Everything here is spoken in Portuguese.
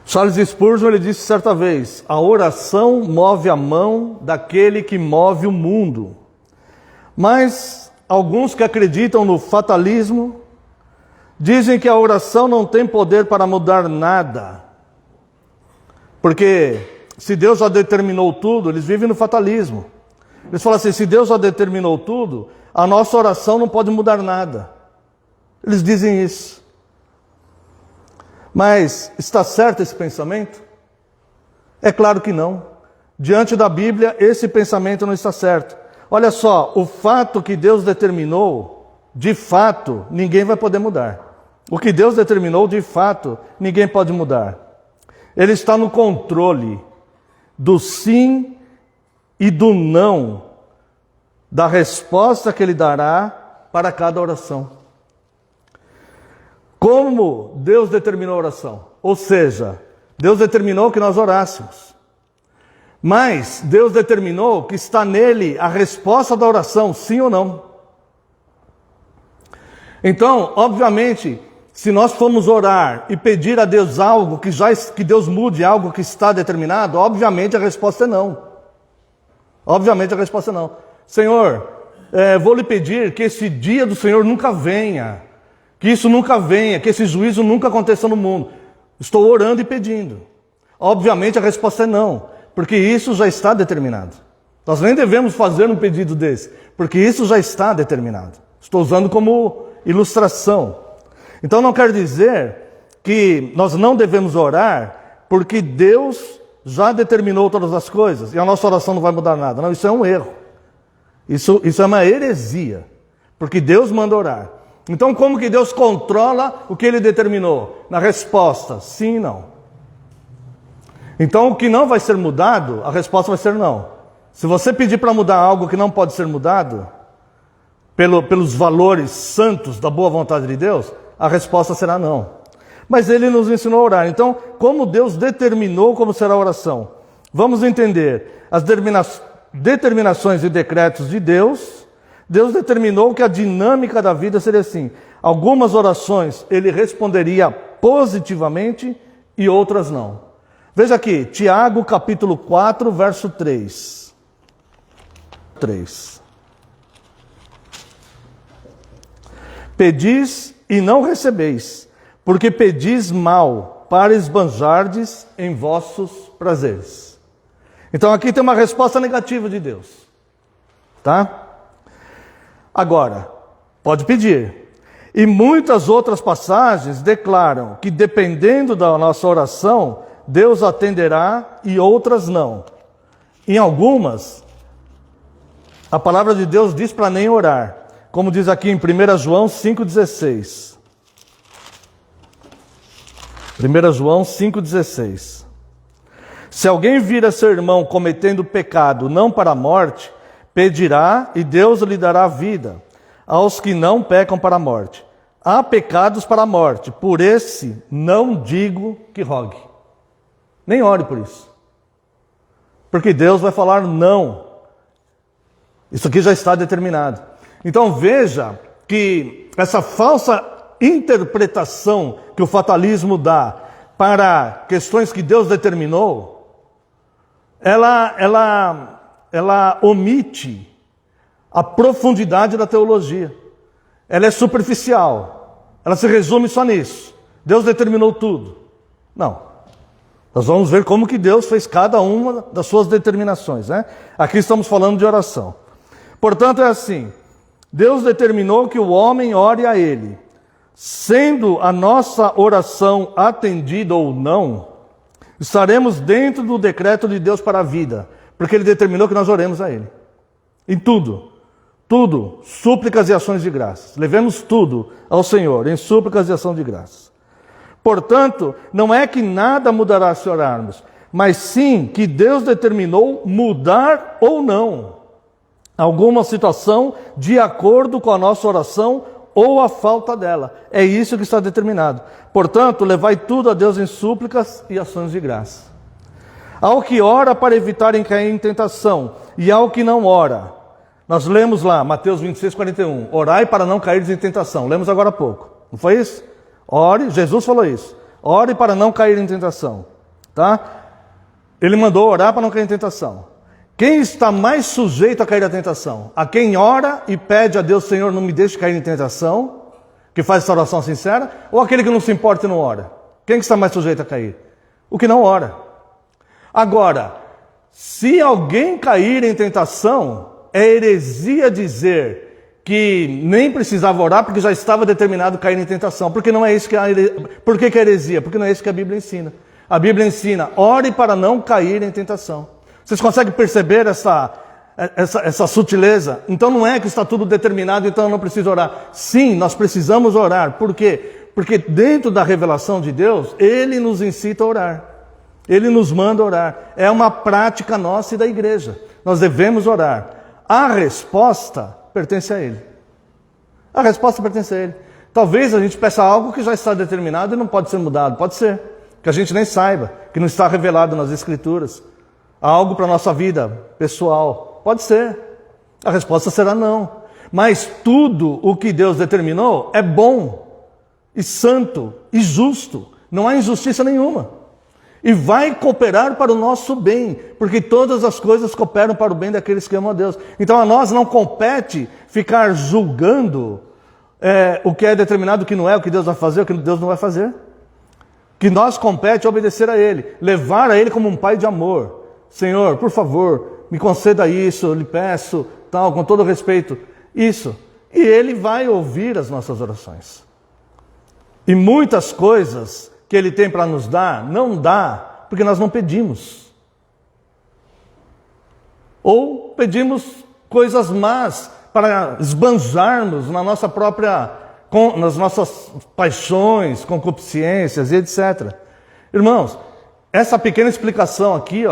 Charles Spurgeon, ele disse certa vez: a oração move a mão daquele que move o mundo. Mas alguns que acreditam no fatalismo dizem que a oração não tem poder para mudar nada. Porque se Deus já determinou tudo, eles vivem no fatalismo. Eles falam assim: se Deus já determinou tudo, a nossa oração não pode mudar nada. Eles dizem isso. Mas está certo esse pensamento? É claro que não. Diante da Bíblia, esse pensamento não está certo. Olha só, o fato que Deus determinou, de fato, ninguém vai poder mudar. O que Deus determinou, de fato, ninguém pode mudar. Ele está no controle do sim e do não, da resposta que Ele dará para cada oração. Como Deus determinou a oração? Ou seja, Deus determinou que nós orássemos. Mas Deus determinou que está nele a resposta da oração, sim ou não. Então, obviamente, se nós formos orar e pedir a Deus algo que Deus mude algo que está determinado, obviamente a resposta é não. Obviamente a resposta é não. Senhor, vou lhe pedir que esse dia do Senhor nunca venha. Que isso nunca venha, que esse juízo nunca aconteça no mundo. Estou orando e pedindo. Obviamente a resposta é não, porque isso já está determinado. Nós nem devemos fazer um pedido desse, porque isso já está determinado. Estou usando como ilustração. Então não quer dizer que nós não devemos orar, porque Deus já determinou todas as coisas, e a nossa oração não vai mudar nada. Não, isso é um erro. Isso é uma heresia, porque Deus manda orar. Então, como que Deus controla o que Ele determinou? Na resposta, sim e não. Então, o que não vai ser mudado, a resposta vai ser não. Se você pedir para mudar algo que não pode ser mudado, pelos valores santos da boa vontade de Deus, a resposta será não. Mas Ele nos ensinou a orar. Então, como Deus determinou como será a oração? Vamos entender as determinações e decretos de Deus. Deus determinou que a dinâmica da vida seria assim. Algumas orações Ele responderia positivamente e outras não. Veja aqui, Tiago capítulo 4, verso 3. Pedis e não recebeis, porque pedis mal, para esbanjardes em vossos prazeres. Então aqui tem uma resposta negativa de Deus. Tá? Agora, pode pedir. E muitas outras passagens declaram que dependendo da nossa oração, Deus atenderá e outras não. Em algumas, a palavra de Deus diz para nem orar. Como diz aqui em 1 João 5,16. 1 João 5,16. Se alguém vir a seu irmão cometendo pecado não para a morte, pedirá e Deus lhe dará vida aos que não pecam para a morte. Há pecados para a morte, por esse não digo que rogue. Nem ore por isso. Porque Deus vai falar não. Isso aqui já está determinado. Então veja que essa falsa interpretação que o fatalismo dá para questões que Deus determinou, ela omite a profundidade da teologia. Ela é superficial. Ela se resume só nisso. Deus determinou tudo. Não. Nós vamos ver como que Deus fez cada uma das suas determinações, né? Aqui estamos falando de oração. Portanto, é assim. Deus determinou que o homem ore a Ele. Sendo a nossa oração atendida ou não, estaremos dentro do decreto de Deus para a vida. Porque Ele determinou que nós oremos a Ele. Em tudo. Tudo. Súplicas e ações de graças. Levemos tudo ao Senhor em súplicas e ação de graças. Portanto, não é que nada mudará se orarmos, mas sim que Deus determinou mudar ou não alguma situação de acordo com a nossa oração ou a falta dela. É isso que está determinado. Portanto, levai tudo a Deus em súplicas e ações de graça. Ao que ora para evitarem cair em tentação, e ao que não ora. Nós lemos lá, Mateus 26, 41. Orai para não cair em tentação. Lemos agora há pouco. Não foi isso? Ore, Jesus falou isso. Ore para não cair em tentação. tá? Ele mandou orar para não cair em tentação. Quem está mais sujeito a cair na tentação? A quem ora e pede a Deus, Senhor, não me deixe cair em tentação, que faz essa oração sincera, ou aquele que não se importa e não ora? Quem que está mais sujeito a cair? O que não ora. Agora, se alguém cair em tentação, é heresia dizer que nem precisava orar porque já estava determinado cair em tentação. Porque não é isso que Por que é heresia? Porque não é isso que a Bíblia ensina. A Bíblia ensina, ore para não cair em tentação. Vocês conseguem perceber essa sutileza? Então não é que está tudo determinado, então eu não preciso orar. Sim, nós precisamos orar. Por quê? Porque dentro da revelação de Deus, Ele nos incita a orar. Ele nos manda orar. É uma prática nossa e da igreja. Nós devemos orar. A resposta pertence a Ele. A resposta pertence a Ele. Talvez a gente peça algo que já está determinado e não pode ser mudado. Pode ser. Que a gente nem saiba. Que não está revelado nas Escrituras. Algo para a nossa vida pessoal. Pode ser. A resposta será não. Mas tudo o que Deus determinou é bom, e santo, e justo. Não há injustiça nenhuma. E vai cooperar para o nosso bem, porque todas as coisas cooperam para o bem daqueles que amam a Deus. Então a nós não compete ficar julgando o que é determinado, o que não é, o que Deus vai fazer, o que Deus não vai fazer. Que nós compete obedecer a Ele, levar a Ele como um pai de amor. Senhor, por favor, me conceda isso, eu lhe peço, tal, com todo respeito, isso. E Ele vai ouvir as nossas orações. E muitas coisas que Ele tem para nos dar, não dá, porque nós não pedimos. Ou pedimos coisas más para esbanjarmos na nossa própria, nas nossas paixões, concupiscências e etc. Irmãos, essa pequena explicação aqui,